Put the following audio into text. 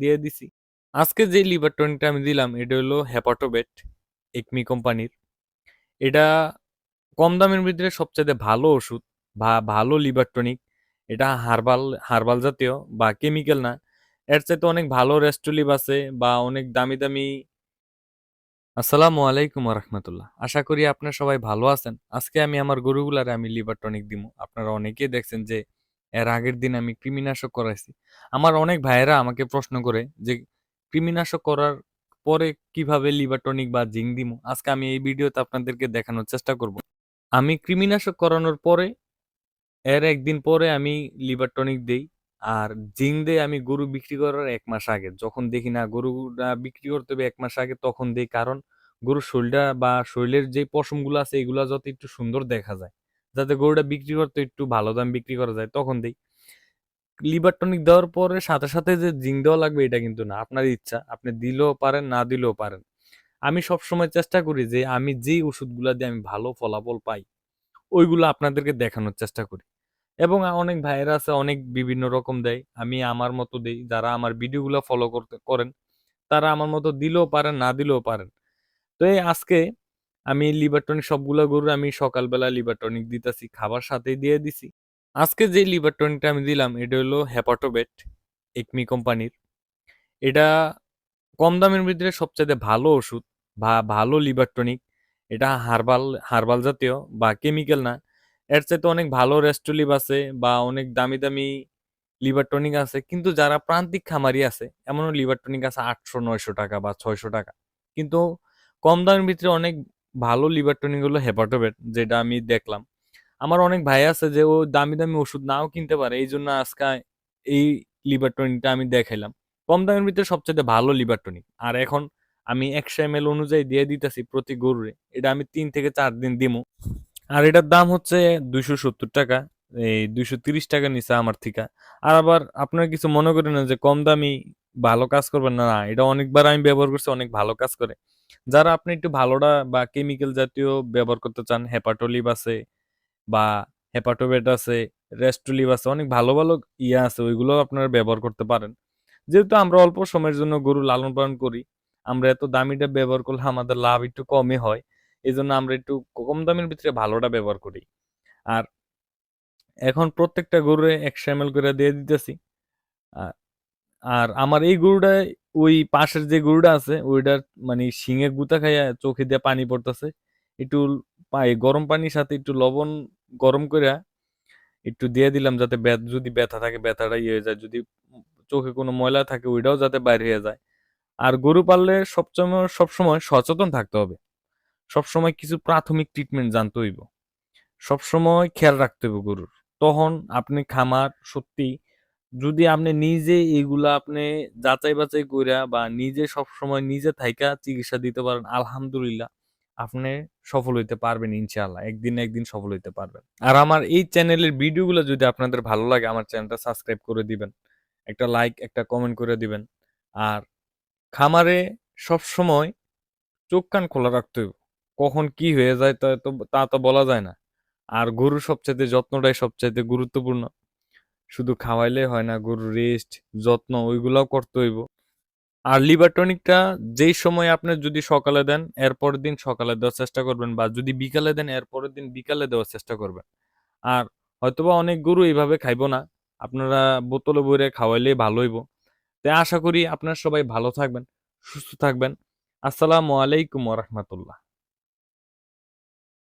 দিয়ে দিছি। আজকে যে লিভার টনিকটা আমি দিলাম এটা হলো হেপাটোবেট, একমি কোম্পানির। এটা কম দামের ভিতরে সবচাইতে ভালো ওষুধ বা ভালো লিভার টনিক। এটা হার্বাল হার্বাল জাতীয় বা কেমিক্যাল না। এর চাইতে অনেক ভালো রেস্টোলিভ আছে বা অনেক দামি দামি। আসসালামু আলাইকুম রহমতুল্লাহ, আশা করি আপনার সবাই ভালো আছেন। আজকে আমি আমার গরুগুলারে আমি লিভার টনিক দিব। আপনারা অনেকেই দেখছেন যে এর আগের দিন আমি কৃমিনাশক করাইছি। আমার অনেক ভাইয়েরা আমাকে প্রশ্ন করে যে কৃমিনাশক করার পরে কিভাবে লিভার টনিক বা জিঙ্ক দিব। আজকে আমি এই ভিডিওতে আপনাদেরকে দেখানোর চেষ্টা করব। আমি কৃমিনাশক করানোর পরে এর একদিন পরে আমি লিভার টনিক দেই। আর জিঙ্ক দেই আমি গরু বিক্রি করার ১ মাস আগে। যখন দেখি না গরুটা বিক্রি করতে হবে ১ মাস আগে তখন দেই। কারণ গরুর শরীলটা বা শরীরের যে পশমগুলো আছে এগুলা যাতে একটু সুন্দর দেখা যায়। যাতে গরুটা বিক্রি করতে একটু ভালো দাম বিক্রি করা যায় তখন দেই। লিভার টনিক দেওয়ার পরে সাথে, সাথে যে জিঙ্ক দেওয়া লাগবে এটা কিন্তু না। আপনার ইচ্ছা। আপনি দিলেও পারেন, না দিলেও পারেন। আমি সবসময় চেষ্টা করি যে আমি যেই ওষুধগুলা দিয়ে আমি ভালো ফলাফল পাই, ওইগুলো আপনাদেরকে দেখানোর চেষ্টা করি। এবং অনেক ভাইয়েরা আছে অনেক বিভিন্ন রকম দেয়। আমি আমার মতো দেই। যারা আমার ভিডিওগুলো ফলো করেন, তারা আমার মতো দিলেও পারেন, না দিলেও পারেন। তো এই আজকে আমি লিভার টনিক সবগুলা গরুর আমি সকালবেলা লিভার টনিক দিতেছি, খাবার সাথেই দিয়ে দিছি। আজকে যে লিভার টনিকটা আমি দিলাম এটা হলো হেপাটোবেট, একমি কোম্পানির। এটা কম দামের ভিতরে সবচাইতে ভালো ওষুধ বা ভালো লিভার টনিক। এটা হার্বাল হার্বাল জাতীয় বা কেমিক্যাল না। এর চাইতে অনেক ভালো রেস্টোলিভ আছে বা অনেক দামি দামি লিভার টনিক আছে। কিন্তু যারা প্রান্তিক খামারি আছে এমনও লিভার টনিক আছে ৮০০-৯০০ টাকা বা ৬০০ টাকা। কিন্তু কম দামের ভিতরে অনেক ভালো লিভার টনিক হলো হেপাটোবেট, যেটা আমি দেখলাম। আমার অনেক ভাই আছে যে ও দামি দামি ওষুধ নাও কিনতে পারে, এই জন্য আজকে এই লিভার টনিকটা আমি দেখাইলাম। কম দামের ভিতরে সবচেয়ে ভালো লিভার টনিক। আর এখন আমি ১০০ ml অনুযায়ী দিয়ে দিতেছি প্রতি গরুরে। এটা আমি ৩ থেকে ৪ দিন দিমু। আর এটার দাম হচ্ছে ২৭০ টাকা। এই ২৩০ টাকা নিচে আমার থিকা। আর আবার আপনারা কিছু মনে করেন না যে কম দামি ভালো কাজ করবেন না, না, এটা অনেকবার আমি ব্যবহার করছি, অনেক ভালো কাজ করে। যারা আপনি একটু ভালোটা বা কেমিক্যাল জাতীয় ব্যবহার করতে চান, হেপাটোলিভ আছে বা হেপাটোবেট আছে, রেস্টোলিভ আছে, অনেক ভালো ভালো ইয়া আছে, ওইগুলো আপনারা ব্যবহার করতে পারেন। যেহেতু আমরা অল্প সময়ের জন্য গরু লালন পালন করি, আমরা এত দামিটা ব্যবহার করলে আমাদের লাভ একটু কমই হয়। এই জন্য আমরা একটু কম দামের ভিতরে ভালোটা ব্যবহার করি। আর এখন প্রত্যেকটা গরুরে ১০০ ml করে দিয়ে দিতেছি। আ- আর আমার এই গরুটায় ওই পাশের যে গরুটা আছে ওইটার মানে শিঙে গুতা খাইয়া চোখে দিয়ে পানি পড়তেছে। একটু গরম পানির সাথে একটু লবণ গরম করে একটু দিয়ে দিলাম, যাতে যদি ব্যথা থাকে ব্যথাটা ইয়ে হয়ে যায়, যদি চোখে কোনো ময়লা থাকে ওইটাও যাতে বাইরে হয়ে যায়। আর গরু পাললে সবসময় সবসময় সচেতন থাকতে হবে। সবসময় কিছু প্রাথমিক ট্রিটমেন্ট জানতে হইব। সবসময় খেয়াল রাখতে হবে গরুর। তখন আপনি খামার সত্যি যদি আপনি নিজে এগুলা আপনি যাচাই বাছাই কইরা বা নিজে সবসময় নিজে থাইকা চিকিৎসা দিতে পারেন, আলহামদুলিল্লাহ আপনি সফল হইতে পারবেন ইনশাআল্লাহ। একদিন না একদিন সফল হইতে পারবেন। আর আমার এই চ্যানেলের ভিডিওগুলো যদি আপনাদের ভালো লাগে আমার চ্যানেলটা সাবস্ক্রাইব করে দিবেন। একটা লাইক, একটা কমেন্ট করে দিবেন। আর খামারে সবসময় চোখ কান খোলা রাখতে হইব। কখন কি হয়ে যায় তা তো বলা যায় না। আর গরুর সবচাইতে যত্নটাই সবচাইতে গুরুত্বপূর্ণ। শুধু খাওয়াইলে হয় না, গরুর রেস্ট, যত্ন ওইগুলাও করতে হইব। আর লিভার টনিকটা যেই সময় আপনি যদি সকালে দেন এর পরের দিন সকালে দেওয়ার চেষ্টা করবেন, বা যদি বিকালে দেন এর পরের দিন বিকালে দেওয়ার চেষ্টা করবেন। আর হয়তোবা অনেক গরু এইভাবে খাইবো না। আপনারা বোতলে ভরে খাওয়াইলেই ভালো হইব। তাই আশা করি আপনারা সবাই ভালো থাকবেন, সুস্থ থাকবেন। আসসালামু আলাইকুম ওয়া রাহমাতুল্লাহ।